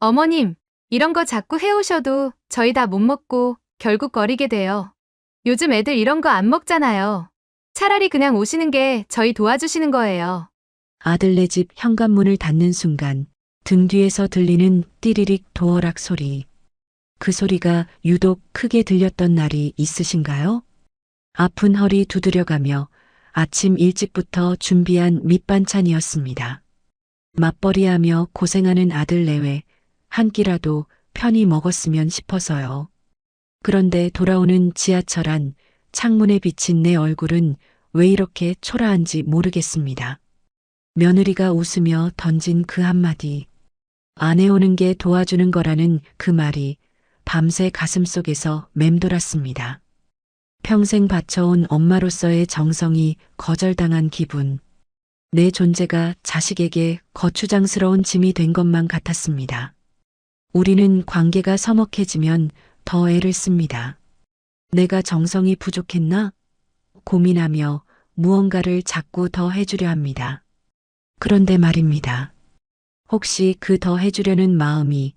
어머님, 이런 거 자꾸 해오셔도 저희 다 못 먹고 결국 거리게 돼요. 요즘 애들 이런 거 안 먹잖아요. 차라리 그냥 오시는 게 저희 도와주시는 거예요. 아들네 집 현관문을 닫는 순간 등 뒤에서 들리는 띠리릭 도어락 소리. 그 소리가 유독 크게 들렸던 날이 있으신가요? 아픈 허리 두드려가며 아침 일찍부터 준비한 밑반찬이었습니다. 맞벌이하며 고생하는 아들 내외 한 끼라도 편히 먹었으면 싶어서요. 그런데 돌아오는 지하철 안 창문에 비친 내 얼굴은 왜 이렇게 초라한지 모르겠습니다. 며느리가 웃으며 던진 그 한마디. 아내 오는 게 도와주는 거라는 그 말이 밤새 가슴속에서 맴돌았습니다. 평생 바쳐온 엄마로서의 정성이 거절당한 기분. 내 존재가 자식에게 거추장스러운 짐이 된 것만 같았습니다. 우리는 관계가 서먹해지면 더 애를 씁니다. 내가 정성이 부족했나? 고민하며 무언가를 자꾸 더 해주려 합니다. 그런데 말입니다. 혹시 그 더 해주려는 마음이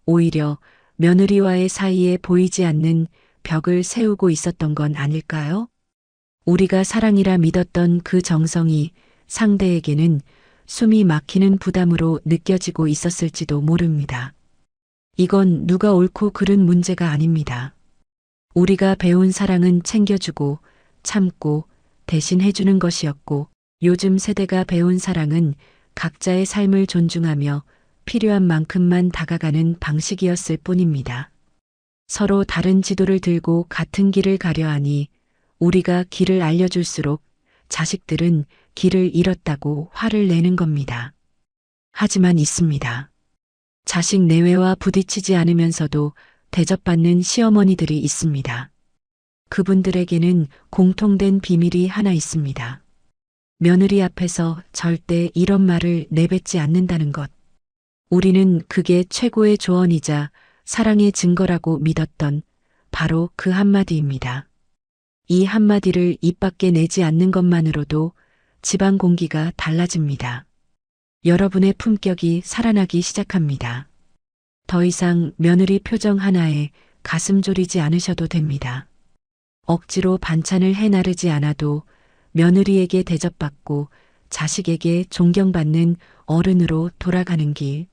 오히려 며느리와의 사이에 보이지 않는 벽을 세우고 있었던 건 아닐까요? 우리가 사랑이라 믿었던 그 정성이 상대에게는 숨이 막히는 부담으로 느껴지고 있었을지도 모릅니다. 이건 누가 옳고 그른 문제가 아닙니다. 우리가 배운 사랑은 챙겨주고 참고 대신 해주는 것이었고 요즘 세대가 배운 사랑은 각자의 삶을 존중하며 필요한 만큼만 다가가는 방식이었을 뿐입니다. 서로 다른 지도를 들고 같은 길을 가려 하니 우리가 길을 알려줄수록 자식들은 길을 잃었다고 화를 내는 겁니다. 하지만 있습니다. 자식 내외와 부딪히지 않으면서도 대접받는 시어머니들이 있습니다. 그분들에게는 공통된 비밀이 하나 있습니다. 며느리 앞에서 절대 이런 말을 내뱉지 않는다는 것. 우리는 그게 최고의 조언이자 사랑의 증거라고 믿었던 바로 그 한마디입니다. 이 한마디를 입 밖에 내지 않는 것만으로도 집안 공기가 달라집니다. 여러분의 품격이 살아나기 시작합니다. 더 이상 며느리 표정 하나에 가슴 졸이지 않으셔도 됩니다. 억지로 반찬을 해 나르지 않아도 며느리에게 대접받고 자식에게 존경받는 어른으로 돌아가는 길.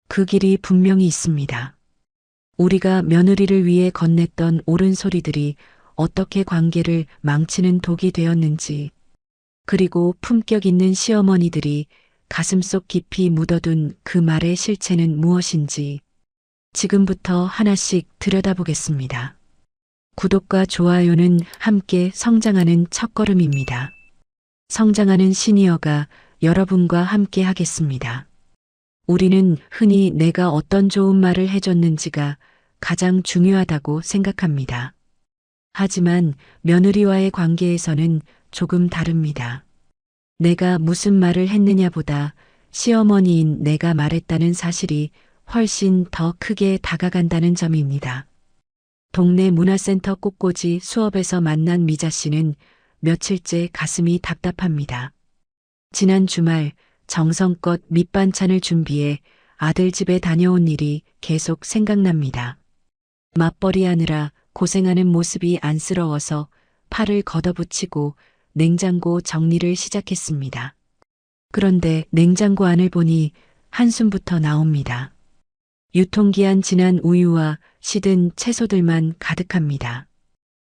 그 길이 분명히 있습니다. 우리가 며느리를 위해 건넸던 옳은 소리들이 어떻게 관계를 망치는 독이 되었는지, 그리고 품격 있는 시어머니들이 가슴속 깊이 묻어둔 그 말의 실체는 무엇인지 지금부터 하나씩 들여다보겠습니다. 구독과 좋아요는 함께 성장하는 첫걸음입니다. 성장하는 시니어가 여러분과 함께 하겠습니다. 우리는 흔히 내가 어떤 좋은 말을 해줬는지가 가장 중요하다고 생각합니다. 하지만 며느리와의 관계에서는 조금 다릅니다. 내가 무슨 말을 했느냐보다 시어머니인 내가 말했다는 사실이 훨씬 더 크게 다가간다는 점입니다. 동네 문화센터 꽃꽂이 수업에서 만난 미자 씨는 며칠째 가슴이 답답합니다. 지난 주말 정성껏 밑반찬을 준비해 아들 집에 다녀온 일이 계속 생각납니다. 맞벌이 하느라 고생하는 모습이 안쓰러워서 팔을 걷어붙이고 냉장고 정리를 시작했습니다. 그런데 냉장고 안을 보니 한숨부터 나옵니다. 유통기한 지난 우유와 시든 채소들만 가득합니다.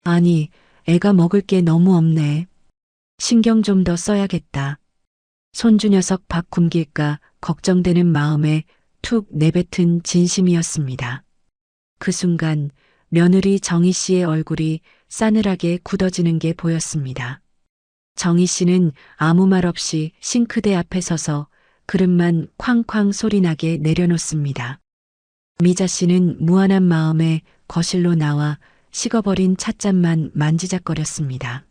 아니, 애가 먹을 게 너무 없네. 신경 좀 더 써야겠다. 손주 녀석 밥 굶길까 걱정되는 마음에 툭 내뱉은 진심이었습니다. 그 순간 며느리 정희 씨의 얼굴이 싸늘하게 굳어지는 게 보였습니다. 정희 씨는 아무 말 없이 싱크대 앞에 서서 그릇만 쾅쾅 소리나게 내려놓습니다. 미자 씨는 무안한 마음에 거실로 나와 식어버린 찻잔만 만지작거렸습니다.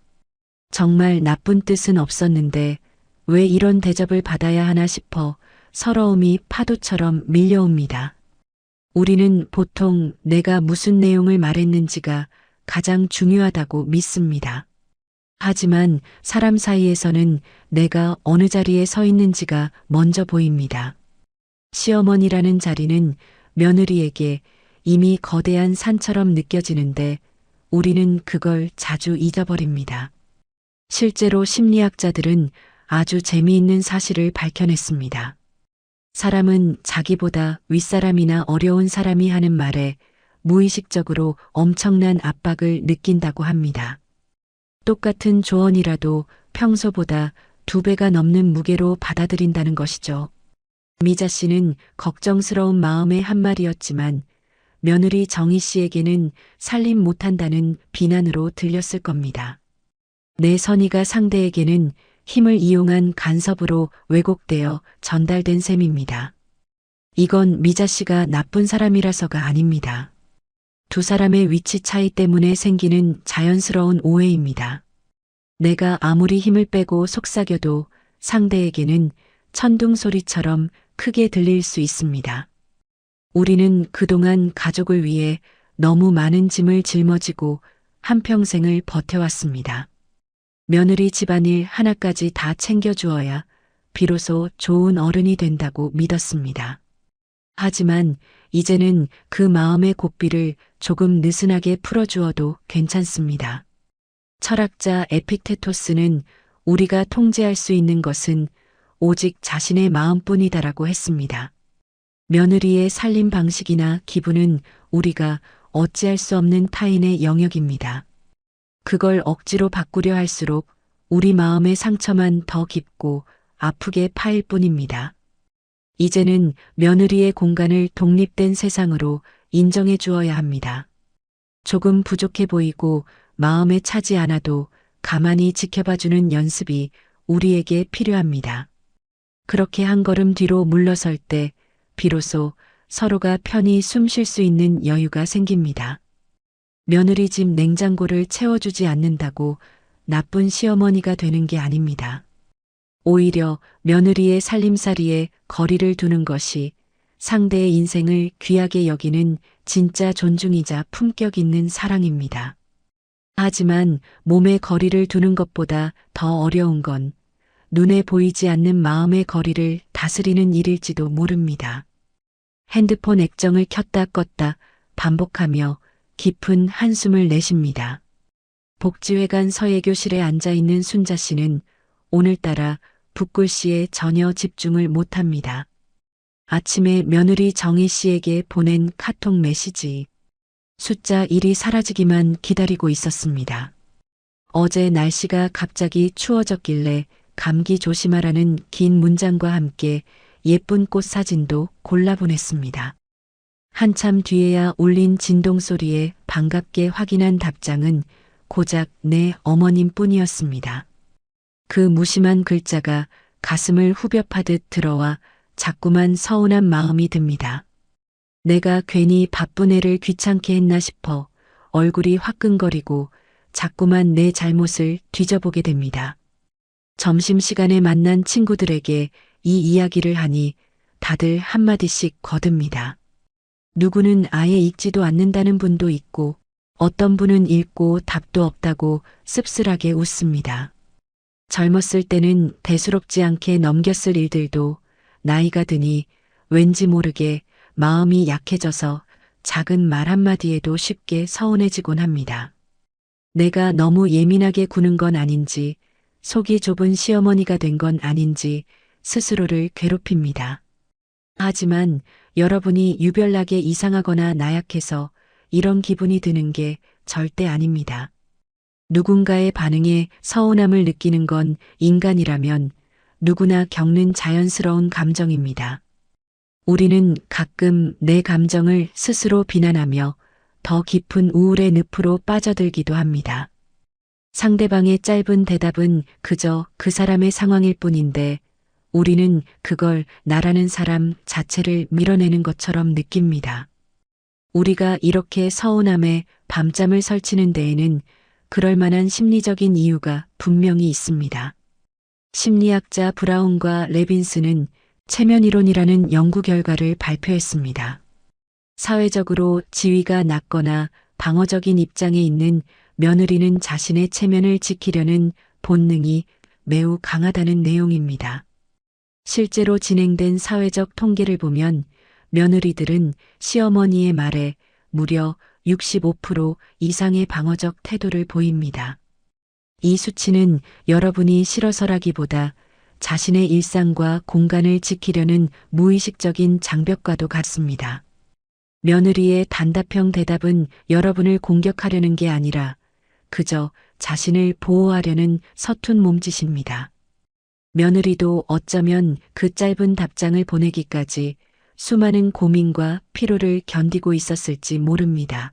정말 나쁜 뜻은 없었는데 왜 이런 대접을 받아야 하나 싶어 서러움이 파도처럼 밀려옵니다. 우리는 보통 내가 무슨 내용을 말했는지가 가장 중요하다고 믿습니다. 하지만 사람 사이에서는 내가 어느 자리에 서 있는지가 먼저 보입니다. 시어머니라는 자리는 며느리에게 이미 거대한 산처럼 느껴지는데 우리는 그걸 자주 잊어버립니다. 실제로 심리학자들은 아주 재미있는 사실을 밝혀냈습니다. 사람은 자기보다 윗사람이나 어려운 사람이 하는 말에 무의식적으로 엄청난 압박을 느낀다고 합니다. 똑같은 조언이라도 평소보다 2배가 넘는 무게로 받아들인다는 것이죠. 미자 씨는 걱정스러운 마음의 한말이었지만 며느리 정희 씨에게는 살림 못한다는 비난으로 들렸을 겁니다. 내 선의가 상대에게는 힘을 이용한 간섭으로 왜곡되어 전달된 셈입니다. 이건 미자 씨가 나쁜 사람이라서가 아닙니다. 두 사람의 위치 차이 때문에 생기는 자연스러운 오해입니다. 내가 아무리 힘을 빼고 속삭여도 상대에게는 천둥 소리처럼 크게 들릴 수 있습니다. 우리는 그동안 가족을 위해 너무 많은 짐을 짊어지고 한평생을 버텨왔습니다. 며느리 집안일 하나까지 다 챙겨주어야 비로소 좋은 어른이 된다고 믿었습니다. 하지만 이제는 그 마음의 고삐를 조금 느슨하게 풀어주어도 괜찮습니다. 철학자 에픽테토스는 우리가 통제할 수 있는 것은 오직 자신의 마음뿐이다라고 했습니다. 며느리의 살림 방식이나 기분은 우리가 어찌할 수 없는 타인의 영역입니다. 그걸 억지로 바꾸려 할수록 우리 마음의 상처만 더 깊고 아프게 파일 뿐입니다. 이제는 며느리의 공간을 독립된 세상으로 인정해 주어야 합니다. 조금 부족해 보이고 마음에 차지 않아도 가만히 지켜봐주는 연습이 우리에게 필요합니다. 그렇게 한 걸음 뒤로 물러설 때 비로소 서로가 편히 숨 쉴 수 있는 여유가 생깁니다. 며느리 집 냉장고를 채워주지 않는다고 나쁜 시어머니가 되는 게 아닙니다. 오히려 며느리의 살림살이에 거리를 두는 것이 상대의 인생을 귀하게 여기는 진짜 존중이자 품격 있는 사랑입니다. 하지만 몸의 거리를 두는 것보다 더 어려운 건 눈에 보이지 않는 마음의 거리를 다스리는 일일지도 모릅니다. 핸드폰 액정을 켰다 껐다 반복하며 깊은 한숨을 내쉽니다. 복지회관 서예교실에 앉아있는 순자 씨는 오늘따라 붓글씨에 전혀 집중을 못합니다. 아침에 며느리 정희 씨에게 보낸 카톡 메시지. 숫자 1이 사라지기만 기다리고 있었습니다. 어제 날씨가 갑자기 추워졌길래 감기 조심하라는 긴 문장과 함께 예쁜 꽃 사진도 골라보냈습니다. 한참 뒤에야 울린 진동 소리에 반갑게 확인한 답장은 고작 내 어머님뿐이었습니다. 그 무심한 글자가 가슴을 후벼 파듯 들어와 자꾸만 서운한 마음이 듭니다. 내가 괜히 바쁜 애를 귀찮게 했나 싶어 얼굴이 화끈거리고 자꾸만 내 잘못을 뒤져보게 됩니다. 점심시간에 만난 친구들에게 이 이야기를 하니 다들 한마디씩 거듭니다. 누구는 아예 읽지도 않는다는 분도 있고 어떤 분은 읽고 답도 없다고 씁쓸하게 웃습니다. 젊었을 때는 대수롭지 않게 넘겼을 일들도 나이가 드니 왠지 모르게 마음이 약해져서 작은 말 한마디에도 쉽게 서운해지곤 합니다. 내가 너무 예민하게 구는 건 아닌지, 속이 좁은 시어머니가 된 건 아닌지 스스로를 괴롭힙니다. 하지만 여러분이 유별나게 이상하거나 나약해서 이런 기분이 드는 게 절대 아닙니다. 누군가의 반응에 서운함을 느끼는 건 인간이라면 누구나 겪는 자연스러운 감정입니다. 우리는 가끔 내 감정을 스스로 비난하며 더 깊은 우울의 늪으로 빠져들기도 합니다. 상대방의 짧은 대답은 그저 그 사람의 상황일 뿐인데 우리는 그걸 나라는 사람 자체를 밀어내는 것처럼 느낍니다. 우리가 이렇게 서운함에 밤잠을 설치는 데에는 그럴 만한 심리적인 이유가 분명히 있습니다. 심리학자 브라운과 레빈스는 체면이론이라는 연구 결과를 발표했습니다. 사회적으로 지위가 낮거나 방어적인 입장에 있는 며느리는 자신의 체면을 지키려는 본능이 매우 강하다는 내용입니다. 실제로 진행된 사회적 통계를 보면 며느리들은 시어머니의 말에 무려 65% 이상의 방어적 태도를 보입니다. 이 수치는 여러분이 싫어서라기보다 자신의 일상과 공간을 지키려는 무의식적인 장벽과도 같습니다. 며느리의 단답형 대답은 여러분을 공격하려는 게 아니라 그저 자신을 보호하려는 서툰 몸짓입니다. 며느리도 어쩌면 그 짧은 답장을 보내기까지 수많은 고민과 피로를 견디고 있었을지 모릅니다.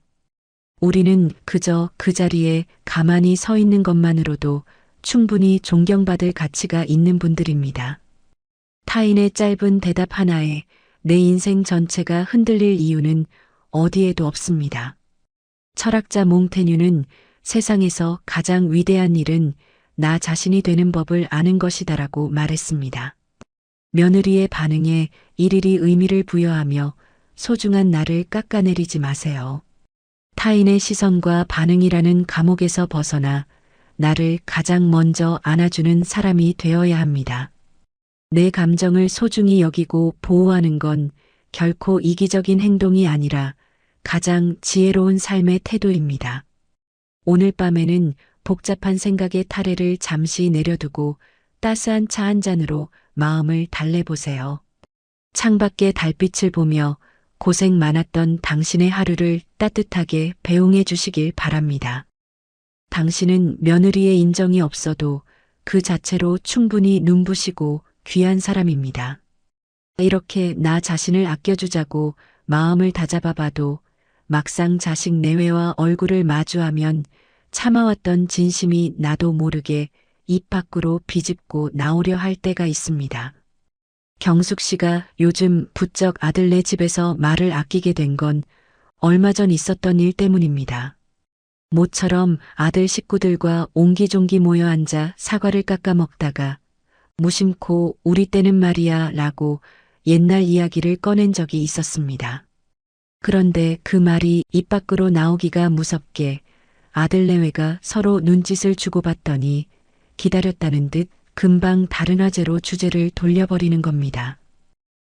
우리는 그저 그 자리에 가만히 서 있는 것만으로도 충분히 존경받을 가치가 있는 분들입니다. 타인의 짧은 대답 하나에 내 인생 전체가 흔들릴 이유는 어디에도 없습니다. 철학자 몽테뉴는 세상에서 가장 위대한 일은 나 자신이 되는 법을 아는 것이다라고 말했습니다. 며느리의 반응에 일일이 의미를 부여하며 소중한 나를 깎아내리지 마세요. 타인의 시선과 반응이라는 감옥에서 벗어나 나를 가장 먼저 안아주는 사람이 되어야 합니다. 내 감정을 소중히 여기고 보호하는 건 결코 이기적인 행동이 아니라 가장 지혜로운 삶의 태도입니다. 오늘 밤에는 복잡한 생각의 타래를 잠시 내려두고 따스한 차 한 잔으로 마음을 달래보세요. 창밖의 달빛을 보며 고생 많았던 당신의 하루를 따뜻하게 배웅해 주시길 바랍니다. 당신은 며느리의 인정이 없어도 그 자체로 충분히 눈부시고 귀한 사람입니다. 이렇게 나 자신을 아껴주자고 마음을 다잡아봐도 막상 자식 내외와 얼굴을 마주하면 참아왔던 진심이 나도 모르게 입 밖으로 비집고 나오려 할 때가 있습니다. 경숙 씨가 요즘 부쩍 아들네 집에서 말을 아끼게 된 건 얼마 전 있었던 일 때문입니다. 모처럼 아들 식구들과 옹기종기 모여 앉아 사과를 깎아 먹다가 무심코 우리 때는 말이야 라고 옛날 이야기를 꺼낸 적이 있었습니다. 그런데 그 말이 입 밖으로 나오기가 무섭게 아들 내외가 서로 눈짓을 주고받더니 기다렸다는 듯 금방 다른 화제로 주제를 돌려버리는 겁니다.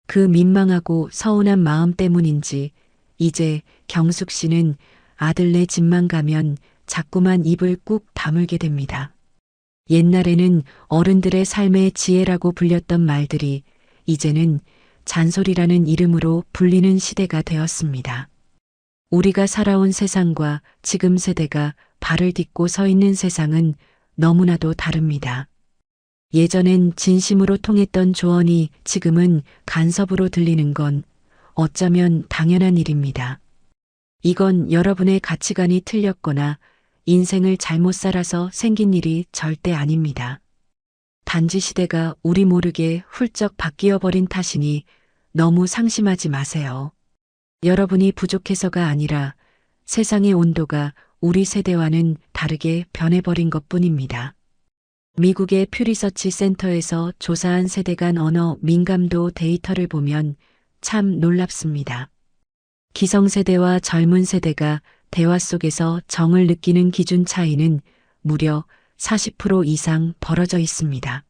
그 민망하고 서운한 마음 때문인지 이제 경숙 씨는 아들네 집만 가면 자꾸만 입을 꾹 다물게 됩니다. 옛날에는 어른들의 삶의 지혜라고 불렸던 말들이 이제는 잔소리라는 이름으로 불리는 시대가 되었습니다. 우리가 살아온 세상과 지금 세대가 발을 딛고 서 있는 세상은 너무나도 다릅니다. 예전엔 진심으로 통했던 조언이 지금은 간섭으로 들리는 건 어쩌면 당연한 일입니다. 이건 여러분의 가치관이 틀렸거나 인생을 잘못 살아서 생긴 일이 절대 아닙니다. 단지 시대가 우리 모르게 훌쩍 바뀌어 버린 탓이니 너무 상심하지 마세요. 여러분이 부족해서가 아니라 세상의 온도가 우리 세대와는 다르게 변해버린 것뿐입니다. 미국의 퓨리서치 센터에서 조사한 세대 간 언어 민감도 데이터를 보면 참 놀랍습니다. 기성세대와 젊은 세대가 대화 속에서 정을 느끼는 기준 차이는 무려 40% 이상 벌어져 있습니다.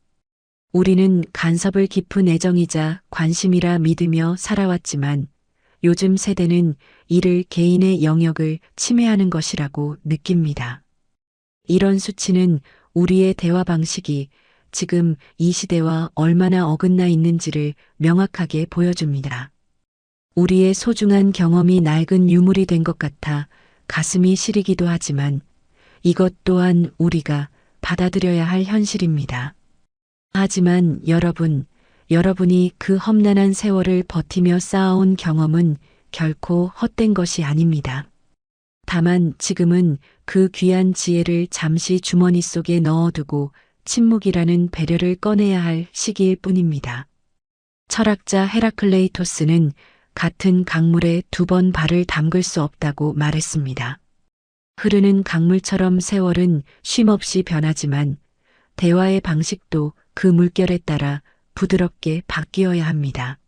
우리는 간섭을 깊은 애정이자 관심이라 믿으며 살아왔지만 요즘 세대는 이를 개인의 영역을 침해하는 것이라고 느낍니다. 이런 수치는 우리의 대화 방식이 지금 이 시대와 얼마나 어긋나 있는지를 명확하게 보여줍니다. 우리의 소중한 경험이 낡은 유물이 된 것 같아 가슴이 시리기도 하지만 이것 또한 우리가 받아들여야 할 현실입니다. 하지만 여러분이 그 험난한 세월을 버티며 쌓아온 경험은 결코 헛된 것이 아닙니다. 다만 지금은 그 귀한 지혜를 잠시 주머니 속에 넣어두고 침묵이라는 배려를 꺼내야 할 시기일 뿐입니다. 철학자 헤라클레이토스는 같은 강물에 2번 발을 담글 수 없다고 말했습니다. 흐르는 강물처럼 세월은 쉼없이 변하지만 대화의 방식도 그 물결에 따라 부드럽게 바뀌어야 합니다.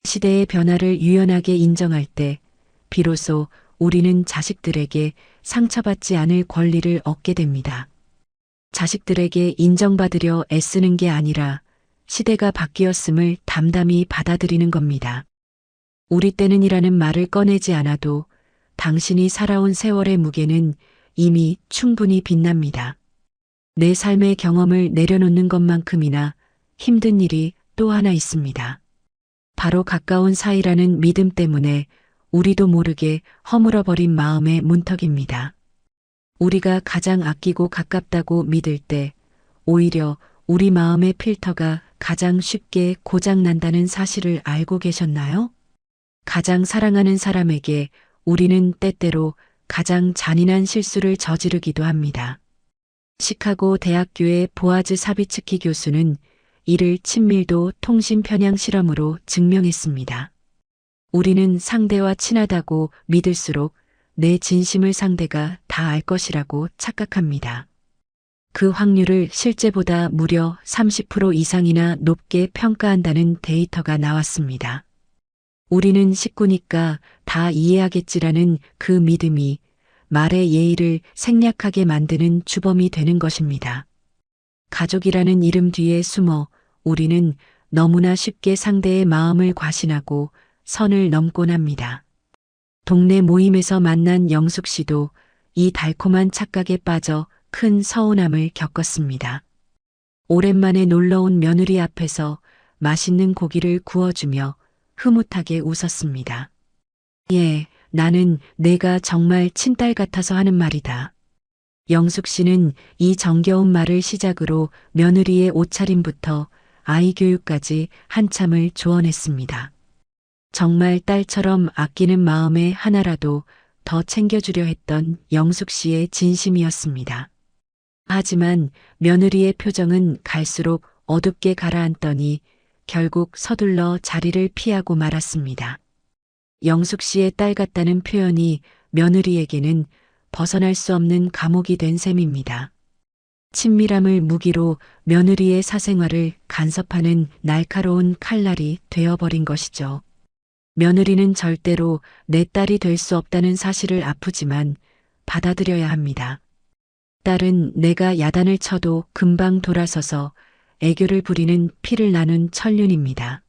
시대의 변화를 유연하게 인정할 때 비로소 우리는 자식들에게 상처받지 않을 권리를 얻게 됩니다. 자식들에게 인정받으려 애쓰는 게 아니라 시대가 바뀌었음을 담담히 받아들이는 겁니다. 우리 때는이라는 말을 꺼내지 않아도 당신이 살아온 세월의 무게는 이미 충분히 빛납니다. 내 삶의 경험을 내려놓는 것만큼이나 힘든 일이 또 하나 있습니다. 바로 가까운 사이라는 믿음 때문에 우리도 모르게 허물어버린 마음의 문턱입니다. 우리가 가장 아끼고 가깝다고 믿을 때 오히려 우리 마음의 필터가 가장 쉽게 고장난다는 사실을 알고 계셨나요? 가장 사랑하는 사람에게 우리는 때때로 가장 잔인한 실수를 저지르기도 합니다. 시카고 대학교의 보아즈 사비츠키 교수는 이를 친밀도 통신 편향 실험으로 증명했습니다. 우리는 상대와 친하다고 믿을수록 내 진심을 상대가 다 알 것이라고 착각합니다. 그 확률을 실제보다 무려 30% 이상이나 높게 평가한다는 데이터가 나왔습니다. 우리는 식구니까 다 이해하겠지라는 그 믿음이 말의 예의를 생략하게 만드는 주범이 되는 것입니다. 가족이라는 이름 뒤에 숨어 우리는 너무나 쉽게 상대의 마음을 과신하고 선을 넘곤 합니다. 동네 모임에서 만난 영숙 씨도 이 달콤한 착각에 빠져 큰 서운함을 겪었습니다. 오랜만에 놀러온 며느리 앞에서 맛있는 고기를 구워주며 흐뭇하게 웃었습니다. 예, 나는 내가 정말 친딸 같아서 하는 말이다. 영숙 씨는 이 정겨운 말을 시작으로 며느리의 옷차림부터 아이 교육까지 한참을 조언했습니다. 정말 딸처럼 아끼는 마음에 하나라도 더 챙겨주려 했던 영숙 씨의 진심이었습니다. 하지만 며느리의 표정은 갈수록 어둡게 가라앉더니 결국 서둘러 자리를 피하고 말았습니다. 영숙 씨의 딸 같다는 표현이 며느리에게는 벗어날 수 없는 감옥이 된 셈입니다. 친밀함을 무기로 며느리의 사생활을 간섭하는 날카로운 칼날이 되어버린 것이죠. 며느리는 절대로 내 딸이 될 수 없다는 사실을 아프지만 받아들여야 합니다. 딸은 내가 야단을 쳐도 금방 돌아서서 애교를 부리는 피를 나눈 천륜입니다.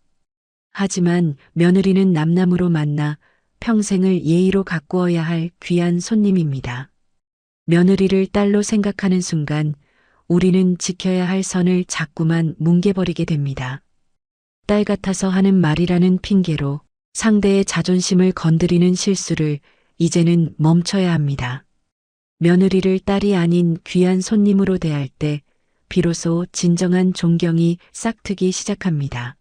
하지만 며느리는 남남으로 만나 평생을 예의로 가꾸어야 할 귀한 손님입니다. 며느리를 딸로 생각하는 순간 우리는 지켜야 할 선을 자꾸만 뭉개버리게 됩니다. 딸 같아서 하는 말이라는 핑계로 상대의 자존심을 건드리는 실수를 이제는 멈춰야 합니다. 며느리를 딸이 아닌 귀한 손님으로 대할 때 비로소 진정한 존경이 싹트기 시작합니다.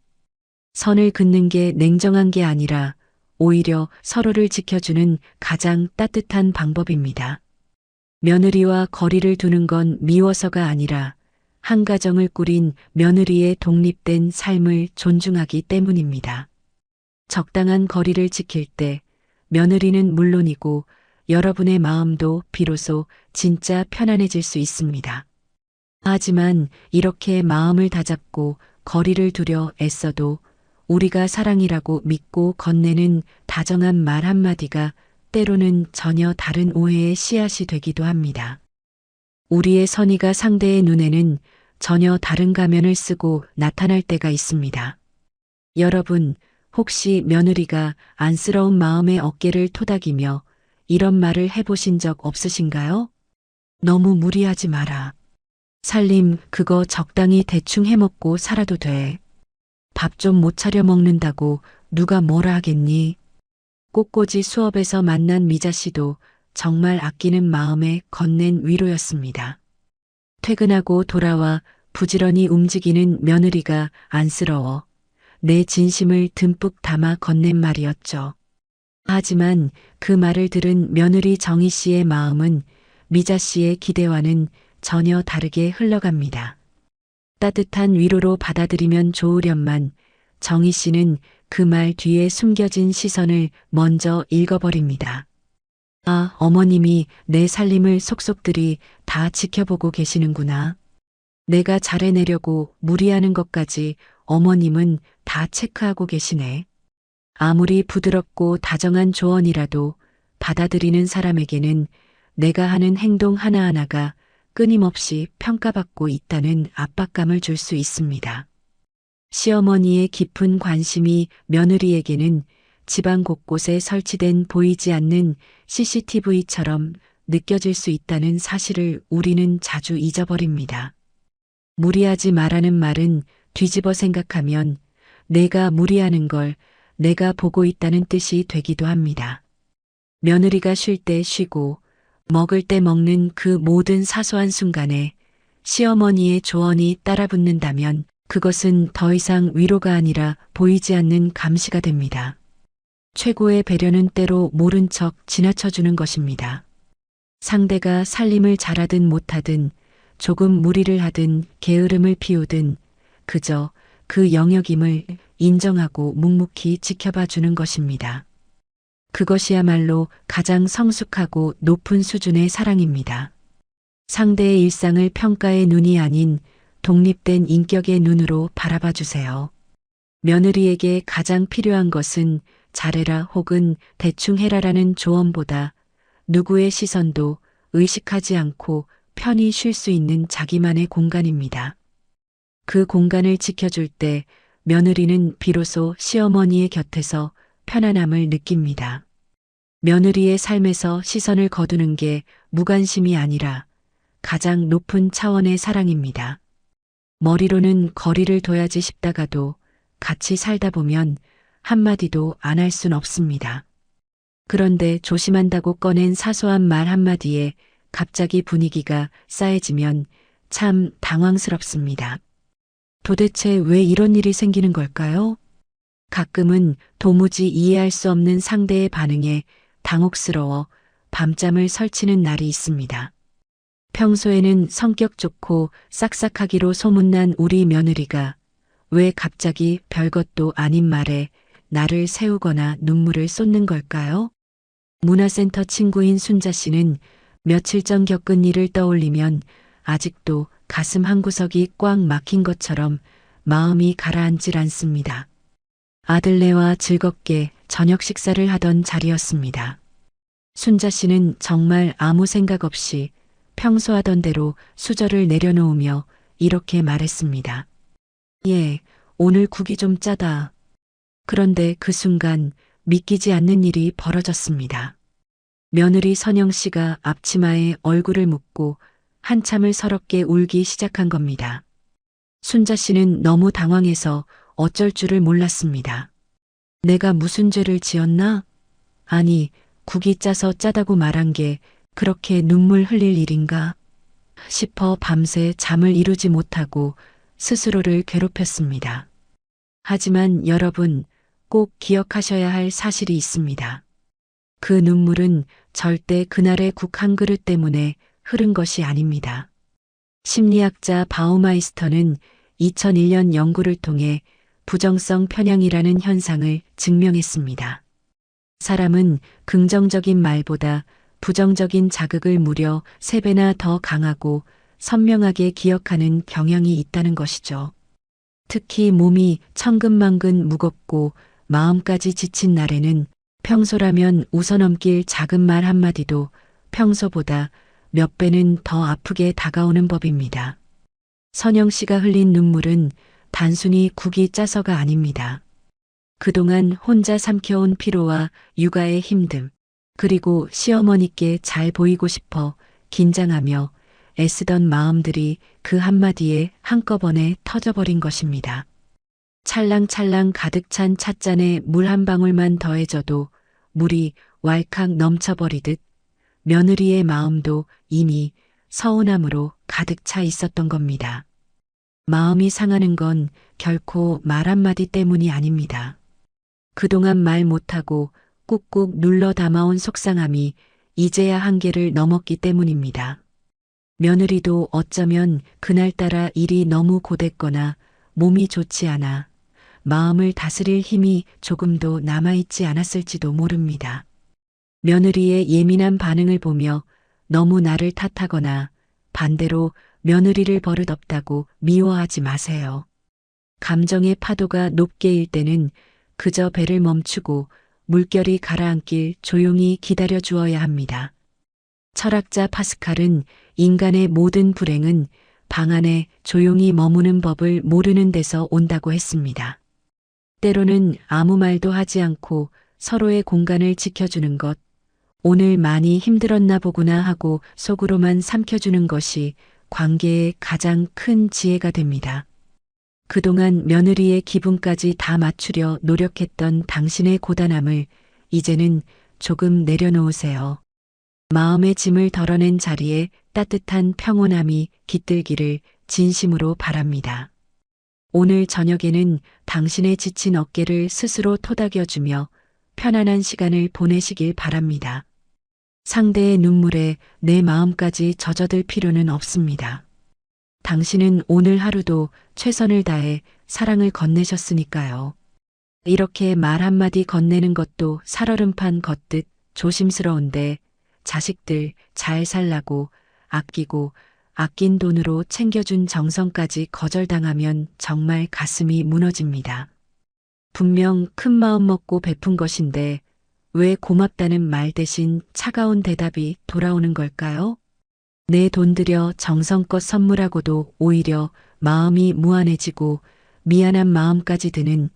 선을 긋는 게 냉정한 게 아니라 오히려 서로를 지켜주는 가장 따뜻한 방법입니다. 며느리와 거리를 두는 건 미워서가 아니라 한 가정을 꾸린 며느리의 독립된 삶을 존중하기 때문입니다. 적당한 거리를 지킬 때 며느리는 물론이고 여러분의 마음도 비로소 진짜 편안해질 수 있습니다. 하지만 이렇게 마음을 다잡고 거리를 두려 애써도 우리가 사랑이라고 믿고 건네는 다정한 말 한마디가 때로는 전혀 다른 오해의 씨앗이 되기도 합니다. 우리의 선의가 상대의 눈에는 전혀 다른 가면을 쓰고 나타날 때가 있습니다. 여러분, 혹시 며느리가 안쓰러운 마음의 어깨를 토닥이며 이런 말을 해보신 적 없으신가요? 너무 무리하지 마라. 살림 그거 적당히 대충 해먹고 살아도 돼. 밥 좀 못 차려 먹는다고 누가 뭐라 하겠니? 꽃꽂이 수업에서 만난 미자 씨도 정말 아끼는 마음에 건넨 위로였습니다. 퇴근하고 돌아와 부지런히 움직이는 며느리가 안쓰러워 내 진심을 듬뿍 담아 건넨 말이었죠. 하지만 그 말을 들은 며느리 정희 씨의 마음은 미자 씨의 기대와는 전혀 다르게 흘러갑니다. 따뜻한 위로로 받아들이면 좋으련만 정희 씨는 그 말 뒤에 숨겨진 시선을 먼저 읽어버립니다. 아, 어머님이 내 살림을 속속들이 다 지켜보고 계시는구나. 내가 잘해내려고 무리하는 것까지 어머님은 다 체크하고 계시네. 아무리 부드럽고 다정한 조언이라도 받아들이는 사람에게는 내가 하는 행동 하나하나가 끊임없이 평가받고 있다는 압박감을 줄 수 있습니다. 시어머니의 깊은 관심이 며느리에게는 집안 곳곳에 설치된 보이지 않는 CCTV처럼 느껴질 수 있다는 사실을 우리는 자주 잊어버립니다. 무리하지 말라는 말은 뒤집어 생각하면 내가 무리하는 걸 내가 보고 있다는 뜻이 되기도 합니다. 며느리가 쉴 때 쉬고 먹을 때 먹는 그 모든 사소한 순간에 시어머니의 조언이 따라붙는다면 그것은 더 이상 위로가 아니라 보이지 않는 감시가 됩니다. 최고의 배려는 때로 모른 척 지나쳐주는 것입니다. 상대가 살림을 잘하든 못하든 조금 무리를 하든 게으름을 피우든 그저 그 영역임을 인정하고 묵묵히 지켜봐 주는 것입니다. 그것이야말로 가장 성숙하고 높은 수준의 사랑입니다. 상대의 일상을 평가의 눈이 아닌 독립된 인격의 눈으로 바라봐 주세요. 며느리에게 가장 필요한 것은 잘해라 혹은 대충 해라라는 조언보다 누구의 시선도 의식하지 않고 편히 쉴 수 있는 자기만의 공간입니다. 그 공간을 지켜줄 때 며느리는 비로소 시어머니의 곁에서 편안함을 느낍니다. 며느리의 삶에서 시선을 거두는 게 무관심이 아니라 가장 높은 차원의 사랑입니다. 머리로는 거리를 둬야지 싶다가도 같이 살다 보면 한마디도 안 할 순 없습니다. 그런데 조심한다고 꺼낸 사소한 말 한마디에 갑자기 분위기가 싸해지면 참 당황스럽습니다. 도대체 왜 이런 일이 생기는 걸까요? 가끔은 도무지 이해할 수 없는 상대의 반응에 당혹스러워 밤잠을 설치는 날이 있습니다. 평소에는 성격 좋고 싹싹하기로 소문난 우리 며느리가 왜 갑자기 별것도 아닌 말에 나를 세우거나 눈물을 쏟는 걸까요? 문화센터 친구인 순자 씨는 며칠 전 겪은 일을 떠올리면 아직도 가슴 한구석이 꽉 막힌 것처럼 마음이 가라앉질 않습니다. 아들네와 즐겁게 저녁 식사를 하던 자리였습니다. 순자 씨는 정말 아무 생각 없이 평소 하던 대로 수저를 내려놓으며 이렇게 말했습니다. 예, 오늘 국이 좀 짜다. 그런데 그 순간 믿기지 않는 일이 벌어졌습니다. 며느리 선영 씨가 앞치마에 얼굴을 묻고 한참을 서럽게 울기 시작한 겁니다. 순자 씨는 너무 당황해서 어쩔 줄을 몰랐습니다. 내가 무슨 죄를 지었나? 아니, 국이 짜서 짜다고 말한 게 그렇게 눈물 흘릴 일인가? 싶어 밤새 잠을 이루지 못하고 스스로를 괴롭혔습니다. 하지만 여러분, 꼭 기억하셔야 할 사실이 있습니다. 그 눈물은 절대 그날의 국 한 그릇 때문에 흐른 것이 아닙니다. 심리학자 바우마이스터는 2001년 연구를 통해 부정성 편향이라는 현상을 증명했습니다. 사람은 긍정적인 말보다 부정적인 자극을 무려 3배나 더 강하고 선명하게 기억하는 경향이 있다는 것이죠. 특히 몸이 천근만근 무겁고 마음까지 지친 날에는 평소라면 웃어넘길 작은 말 한마디도 평소보다 몇 배는 더 아프게 다가오는 법입니다. 선영 씨가 흘린 눈물은 단순히 국이 짜서가 아닙니다. 그동안 혼자 삼켜온 피로와 육아의 힘듦, 그리고 시어머니께 잘 보이고 싶어 긴장하며 애쓰던 마음들이 그 한마디에 한꺼번에 터져버린 것입니다. 찰랑찰랑 가득 찬 찻잔에 물 한 방울만 더해져도 물이 왈칵 넘쳐버리듯 며느리의 마음도 이미 서운함으로 가득 차 있었던 겁니다. 마음이 상하는 건 결코 말 한마디 때문이 아닙니다. 그동안 말 못하고 꾹꾹 눌러 담아온 속상함이 이제야 한계를 넘었기 때문입니다. 며느리도 어쩌면 그날따라 일이 너무 고됐거나 몸이 좋지 않아 마음을 다스릴 힘이 조금도 남아있지 않았을지도 모릅니다. 며느리의 예민한 반응을 보며 너무 나를 탓하거나 반대로 며느리를 버릇없다고 미워하지 마세요. 감정의 파도가 높게 일 때는 그저 배를 멈추고 물결이 가라앉길 조용히 기다려 주어야 합니다. 철학자 파스칼은 인간의 모든 불행은 방 안에 조용히 머무는 법을 모르는 데서 온다고 했습니다. 때로는 아무 말도 하지 않고 서로의 공간을 지켜주는 것, 오늘 많이 힘들었나 보구나 하고 속으로만 삼켜주는 것이 관계의 가장 큰 지혜가 됩니다. 그동안 며느리의 기분까지 다 맞추려 노력했던 당신의 고단함을 이제는 조금 내려놓으세요. 마음의 짐을 덜어낸 자리에 따뜻한 평온함이 깃들기를 진심으로 바랍니다. 오늘 저녁에는 당신의 지친 어깨를 스스로 토닥여주며 편안한 시간을 보내시길 바랍니다. 상대의 눈물에 내 마음까지 젖어들 필요는 없습니다. 당신은 오늘 하루도 최선을 다해 사랑을 건네셨으니까요. 이렇게 말 한마디 건네는 것도 살얼음판 걷듯 조심스러운데 자식들 잘 살라고 아끼고 아낀 돈으로 챙겨준 정성까지 거절당하면 정말 가슴이 무너집니다. 분명 큰 마음 먹고 베푼 것인데 왜 고맙다는 말 대신 차가운 대답이 돌아오는 걸까요? 내 돈 들여 정성껏 선물하고도 오히려 마음이 무안해지고 미안한 마음까지 드는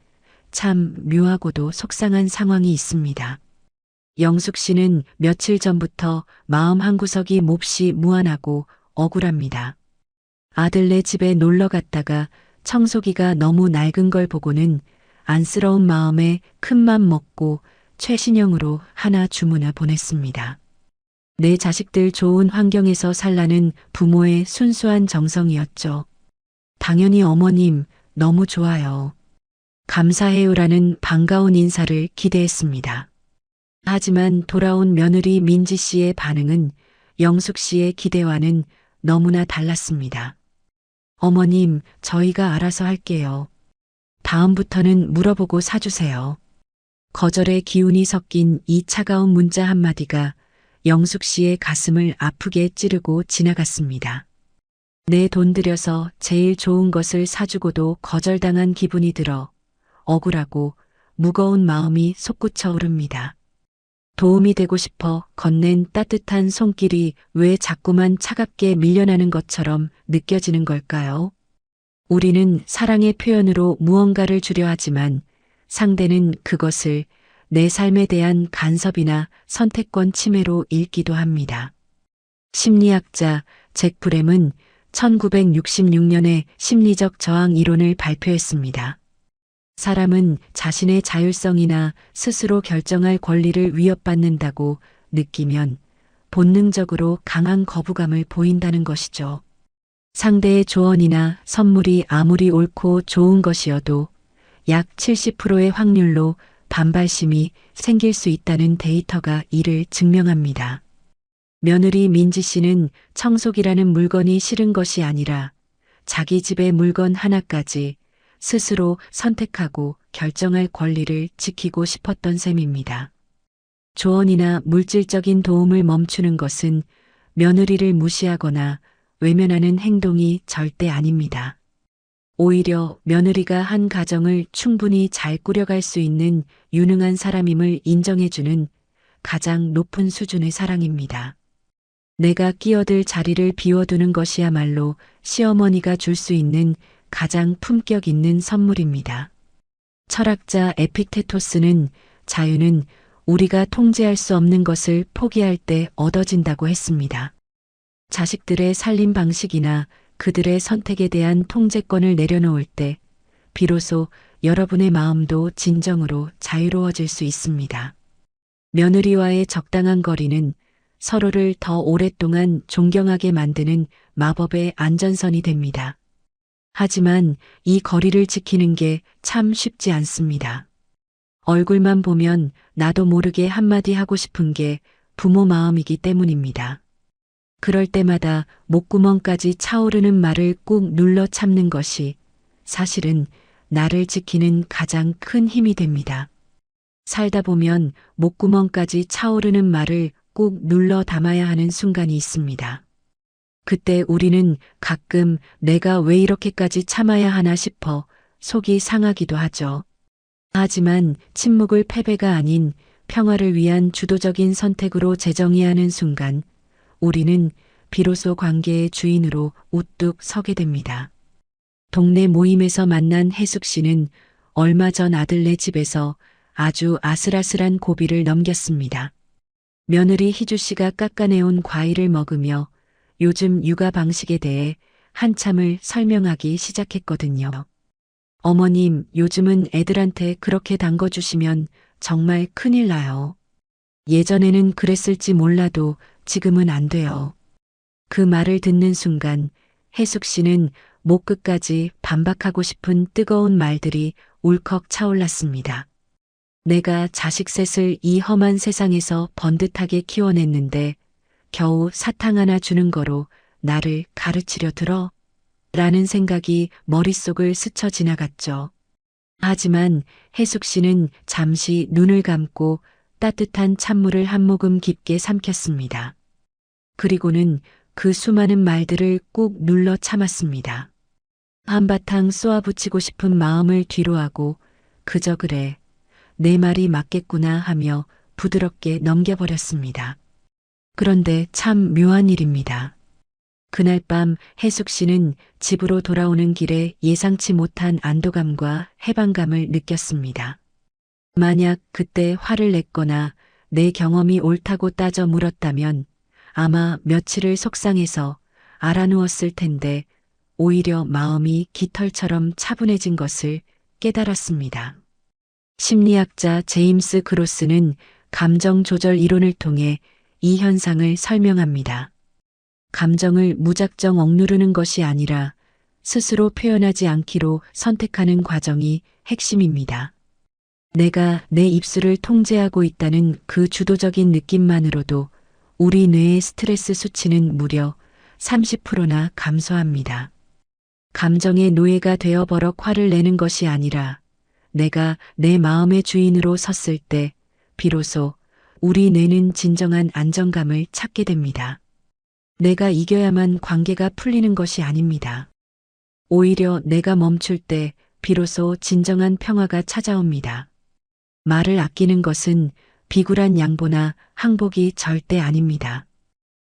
참 묘하고도 속상한 상황이 있습니다. 영숙 씨는 며칠 전부터 마음 한구석이 몹시 무안하고 억울합니다. 아들네 집에 놀러 갔다가 청소기가 너무 낡은 걸 보고는 안쓰러운 마음에 큰맘 먹고 최신형으로 하나 주문해 보냈습니다. 내 자식들 좋은 환경에서 살라는 부모의 순수한 정성이었죠. 당연히 어머님 너무 좋아요. 감사해요라는 반가운 인사를 기대했습니다. 하지만 돌아온 며느리 민지 씨의 반응은 영숙 씨의 기대와는 너무나 달랐습니다. 어머님, 저희가 알아서 할게요. 다음부터는 물어보고 사주세요. 거절의 기운이 섞인 이 차가운 문자 한마디가 영숙 씨의 가슴을 아프게 찌르고 지나갔습니다. 내 돈 들여서 제일 좋은 것을 사주고도 거절당한 기분이 들어 억울하고 무거운 마음이 솟구쳐 오릅니다. 도움이 되고 싶어 건넨 따뜻한 손길이 왜 자꾸만 차갑게 밀려나는 것처럼 느껴지는 걸까요? 우리는 사랑의 표현으로 무언가를 주려 하지만 상대는 그것을 내 삶에 대한 간섭이나 선택권 침해로 읽기도 합니다. 심리학자 잭 브램은 1966년에 심리적 저항 이론을 발표했습니다. 사람은 자신의 자율성이나 스스로 결정할 권리를 위협받는다고 느끼면 본능적으로 강한 거부감을 보인다는 것이죠. 상대의 조언이나 선물이 아무리 옳고 좋은 것이어도 약 70%의 확률로 반발심이 생길 수 있다는 데이터가 이를 증명합니다. 며느리 민지 씨는 청소기라는 물건이 싫은 것이 아니라 자기 집의 물건 하나까지 스스로 선택하고 결정할 권리를 지키고 싶었던 셈입니다. 조언이나 물질적인 도움을 멈추는 것은 며느리를 무시하거나 외면하는 행동이 절대 아닙니다. 오히려 며느리가 한 가정을 충분히 잘 꾸려갈 수 있는 유능한 사람임을 인정해주는 가장 높은 수준의 사랑입니다. 내가 끼어들 자리를 비워두는 것이야말로 시어머니가 줄 수 있는 가장 품격 있는 선물입니다. 철학자 에픽테토스는 자유는 우리가 통제할 수 없는 것을 포기할 때 얻어진다고 했습니다. 자식들의 살림 방식이나 그들의 선택에 대한 통제권을 내려놓을 때 비로소 여러분의 마음도 진정으로 자유로워질 수 있습니다. 며느리와의 적당한 거리는 서로를 더 오랫동안 존경하게 만드는 마법의 안전선이 됩니다. 하지만 이 거리를 지키는 게 참 쉽지 않습니다. 얼굴만 보면 나도 모르게 한마디 하고 싶은 게 부모 마음이기 때문입니다. 그럴 때마다 목구멍까지 차오르는 말을 꾹 눌러 참는 것이 사실은 나를 지키는 가장 큰 힘이 됩니다. 살다 보면 목구멍까지 차오르는 말을 꾹 눌러 담아야 하는 순간이 있습니다. 그때 우리는 가끔 내가 왜 이렇게까지 참아야 하나 싶어 속이 상하기도 하죠. 하지만 침묵을 패배가 아닌 평화를 위한 주도적인 선택으로 재정의하는 순간 우리는 비로소 관계의 주인으로 우뚝 서게 됩니다. 동네 모임에서 만난 혜숙 씨는 얼마 전 아들네 집에서 아주 아슬아슬한 고비를 넘겼습니다. 며느리 희주 씨가 깎아내온 과일을 먹으며 요즘 육아 방식에 대해 한참을 설명하기 시작했거든요. 어머님, 요즘은 애들한테 그렇게 담궈주시면 정말 큰일 나요. 예전에는 그랬을지 몰라도 지금은 안 돼요. 그 말을 듣는 순간 혜숙 씨는 목 끝까지 반박하고 싶은 뜨거운 말들이 울컥 차올랐습니다. 내가 자식 셋을 이 험한 세상에서 번듯하게 키워냈는데 겨우 사탕 하나 주는 거로 나를 가르치려 들어? 라는 생각이 머릿속을 스쳐 지나갔죠. 하지만 혜숙 씨는 잠시 눈을 감고 따뜻한 찬물을 한 모금 깊게 삼켰습니다. 그리고는 그 수많은 말들을 꾹 눌러 참았습니다. 한바탕 쏘아붙이고 싶은 마음을 뒤로하고 그저 그래, 내 말이 맞겠구나 하며 부드럽게 넘겨버렸습니다. 그런데 참 묘한 일입니다. 그날 밤 혜숙 씨는 집으로 돌아오는 길에 예상치 못한 안도감과 해방감을 느꼈습니다. 만약 그때 화를 냈거나 내 경험이 옳다고 따져 물었다면 아마 며칠을 속상해서 알아누웠을 텐데 오히려 마음이 깃털처럼 차분해진 것을 깨달았습니다. 심리학자 제임스 그로스는 감정 조절 이론을 통해 이 현상을 설명합니다. 감정을 무작정 억누르는 것이 아니라 스스로 표현하지 않기로 선택하는 과정이 핵심입니다. 내가 내 입술을 통제하고 있다는 그 주도적인 느낌만으로도 우리 뇌의 스트레스 수치는 무려 30%나 감소합니다. 감정의 노예가 되어 버럭 화를 내는 것이 아니라 내가 내 마음의 주인으로 섰을 때 비로소 우리 뇌는 진정한 안정감을 찾게 됩니다. 내가 이겨야만 관계가 풀리는 것이 아닙니다. 오히려 내가 멈출 때 비로소 진정한 평화가 찾아옵니다. 말을 아끼는 것은 비굴한 양보나 항복이 절대 아닙니다.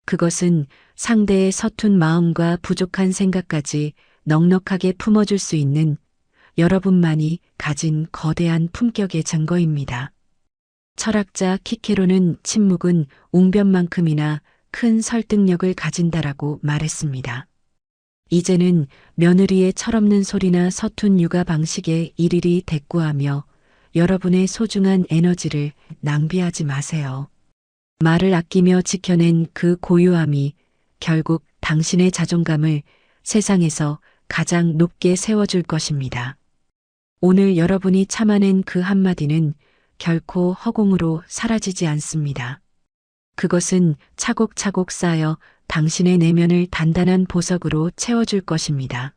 그것은 상대의 서툰 마음과 부족한 생각까지 넉넉하게 품어줄 수 있는 여러분만이 가진 거대한 품격의 증거입니다. 철학자 키케로는 침묵은 웅변만큼이나 큰 설득력을 가진다라고 말했습니다. 이제는 며느리의 철없는 소리나 서툰 육아 방식에 일일이 대꾸하며 여러분의 소중한 에너지를 낭비하지 마세요. 말을 아끼며 지켜낸 그 고요함이 결국 당신의 자존감을 세상에서 가장 높게 세워줄 것입니다. 오늘 여러분이 참아낸 그 한마디는 결코 허공으로 사라지지 않습니다. 그것은 차곡차곡 쌓여 당신의 내면을 단단한 보석으로 채워줄 것입니다.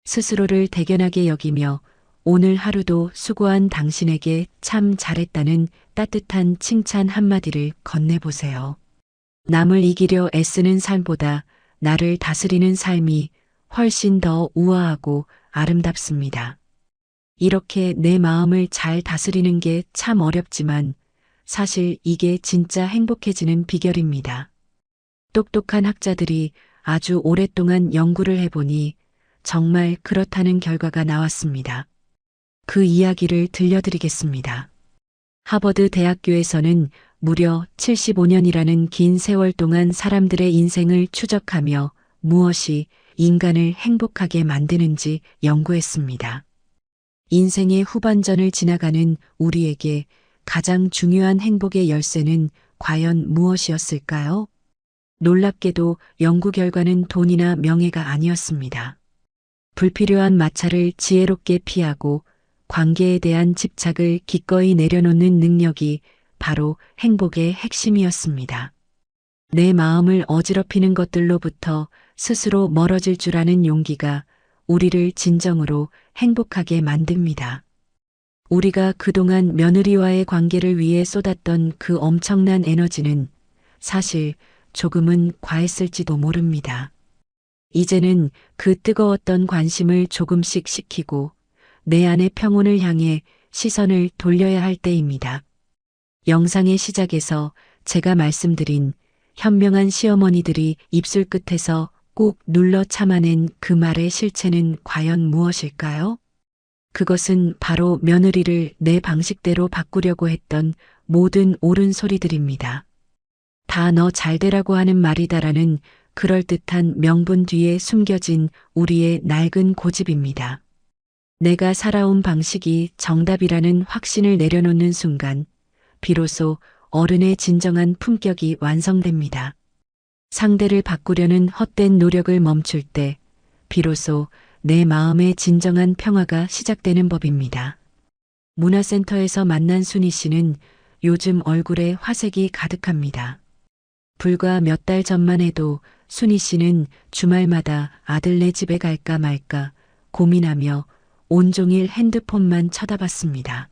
스스로를 대견하게 여기며 오늘 하루도 수고한 당신에게 참 잘했다는 따뜻한 칭찬 한마디를 건네보세요. 남을 이기려 애쓰는 삶보다 나를 다스리는 삶이 훨씬 더 우아하고 아름답습니다. 이렇게 내 마음을 잘 다스리는 게 참 어렵지만 사실 이게 진짜 행복해지는 비결입니다. 똑똑한 학자들이 아주 오랫동안 연구를 해보니 정말 그렇다는 결과가 나왔습니다. 그 이야기를 들려드리겠습니다. 하버드 대학교에서는 무려 75년이라는 긴 세월 동안 사람들의 인생을 추적하며 무엇이 인간을 행복하게 만드는지 연구했습니다. 인생의 후반전을 지나가는 우리에게 가장 중요한 행복의 열쇠는 과연 무엇이었을까요? 놀랍게도 연구 결과는 돈이나 명예가 아니었습니다. 불필요한 마찰을 지혜롭게 피하고 관계에 대한 집착을 기꺼이 내려놓는 능력이 바로 행복의 핵심이었습니다. 내 마음을 어지럽히는 것들로부터 스스로 멀어질 줄 아는 용기가 우리를 진정으로 행복하게 만듭니다. 우리가 그동안 며느리와의 관계를 위해 쏟았던 그 엄청난 에너지는 사실 조금은 과했을지도 모릅니다. 이제는 그 뜨거웠던 관심을 조금씩 식히고 내 안의 평온을 향해 시선을 돌려야 할 때입니다. 영상의 시작에서 제가 말씀드린 현명한 시어머니들이 입술 끝에서 꾹 눌러 참아낸 그 말의 실체는 과연 무엇일까요? 그것은 바로 며느리를 내 방식대로 바꾸려고 했던 모든 옳은 소리들입니다. 다 너 잘되라고 하는 말이다라는 그럴듯한 명분 뒤에 숨겨진 우리의 낡은 고집입니다. 내가 살아온 방식이 정답이라는 확신을 내려놓는 순간, 비로소 어른의 진정한 품격이 완성됩니다. 상대를 바꾸려는 헛된 노력을 멈출 때, 비로소 내 마음의 진정한 평화가 시작되는 법입니다. 문화센터에서 만난 순희 씨는 요즘 얼굴에 화색이 가득합니다. 불과 몇 달 전만 해도 순희 씨는 주말마다 아들네 집에 갈까 말까 고민하며 온종일 핸드폰만 쳐다봤습니다.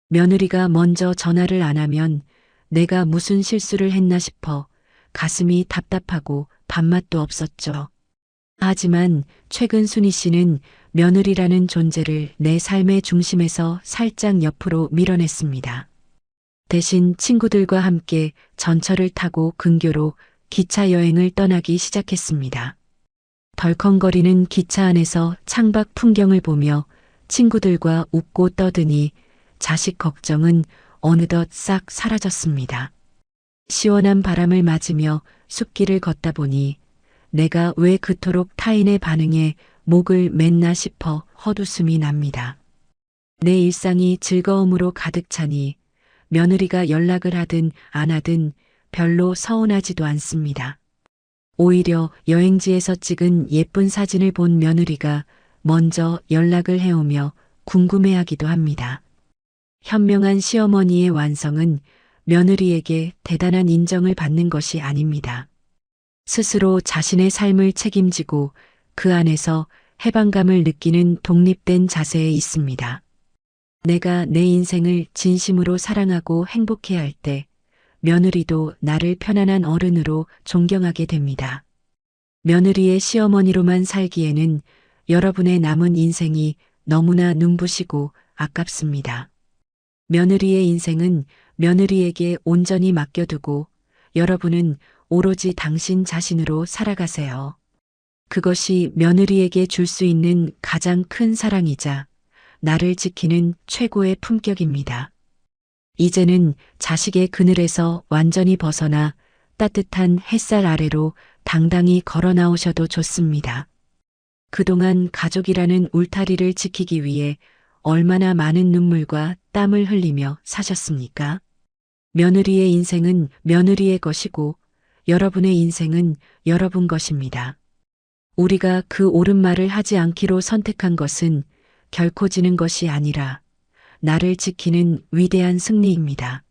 며느리가 먼저 전화를 안 하면 내가 무슨 실수를 했나 싶어 가슴이 답답하고 밥맛도 없었죠. 하지만 최근 순희 씨는 며느리라는 존재를 내 삶의 중심에서 살짝 옆으로 밀어냈습니다. 대신 친구들과 함께 전철을 타고 근교로 기차 여행을 떠나기 시작했습니다. 덜컹거리는 기차 안에서 창밖 풍경을 보며 친구들과 웃고 떠드니 자식 걱정은 어느덧 싹 사라졌습니다. 시원한 바람을 맞으며 숲길을 걷다 보니 내가 왜 그토록 타인의 반응에 목을 맸나 싶어 헛웃음이 납니다. 내 일상이 즐거움으로 가득 차니 며느리가 연락을 하든 안 하든 별로 서운하지도 않습니다. 오히려 여행지에서 찍은 예쁜 사진을 본 며느리가 먼저 연락을 해오며 궁금해하기도 합니다. 현명한 시어머니의 완성은 며느리에게 대단한 인정을 받는 것이 아닙니다. 스스로 자신의 삶을 책임지고 그 안에서 해방감을 느끼는 독립된 자세에 있습니다. 내가 내 인생을 진심으로 사랑하고 행복해할 때 며느리도 나를 편안한 어른으로 존경하게 됩니다. 며느리의 시어머니로만 살기에는 여러분의 남은 인생이 너무나 눈부시고 아깝습니다. 며느리의 인생은 며느리에게 온전히 맡겨두고 여러분은 오로지 당신 자신으로 살아가세요. 그것이 며느리에게 줄 수 있는 가장 큰 사랑이자 나를 지키는 최고의 품격입니다. 이제는 자식의 그늘에서 완전히 벗어나 따뜻한 햇살 아래로 당당히 걸어 나오셔도 좋습니다. 그동안 가족이라는 울타리를 지키기 위해 얼마나 많은 눈물과 땀을 흘리며 사셨습니까? 며느리의 인생은 며느리의 것이고 여러분의 인생은 여러분 것입니다. 우리가 그 옳은 말을 하지 않기로 선택한 것은 결코 지는 것이 아니라 나를 지키는 위대한 승리입니다.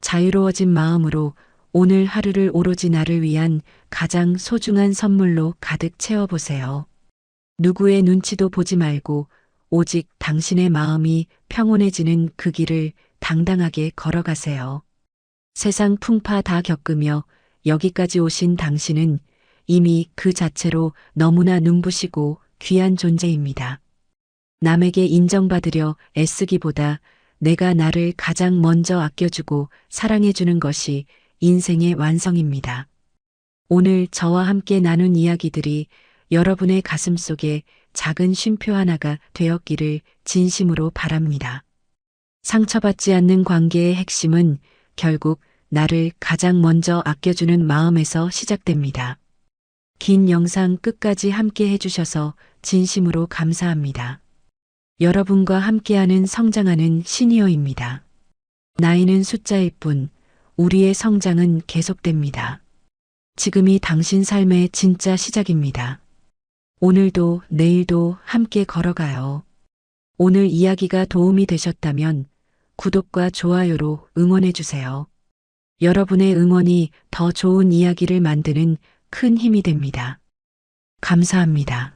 자유로워진 마음으로 오늘 하루를 오로지 나를 위한 가장 소중한 선물로 가득 채워보세요. 누구의 눈치도 보지 말고 오직 당신의 마음이 평온해지는 그 길을 당당하게 걸어가세요. 세상 풍파 다 겪으며 여기까지 오신 당신은 이미 그 자체로 너무나 눈부시고 귀한 존재입니다. 남에게 인정받으려 애쓰기보다 내가 나를 가장 먼저 아껴주고 사랑해주는 것이 인생의 완성입니다. 오늘 저와 함께 나눈 이야기들이 여러분의 가슴 속에 작은 쉼표 하나가 되었기를 진심으로 바랍니다. 상처받지 않는 관계의 핵심은 결국 나를 가장 먼저 아껴주는 마음에서 시작됩니다. 긴 영상 끝까지 함께 해주셔서 진심으로 감사합니다. 여러분과 함께하는 성장하는 시니어입니다. 나이는 숫자일 뿐 우리의 성장은 계속됩니다. 지금이 당신 삶의 진짜 시작입니다. 오늘도 내일도 함께 걸어가요. 오늘 이야기가 도움이 되셨다면 구독과 좋아요로 응원해주세요. 여러분의 응원이 더 좋은 이야기를 만드는 큰 힘이 됩니다. 감사합니다.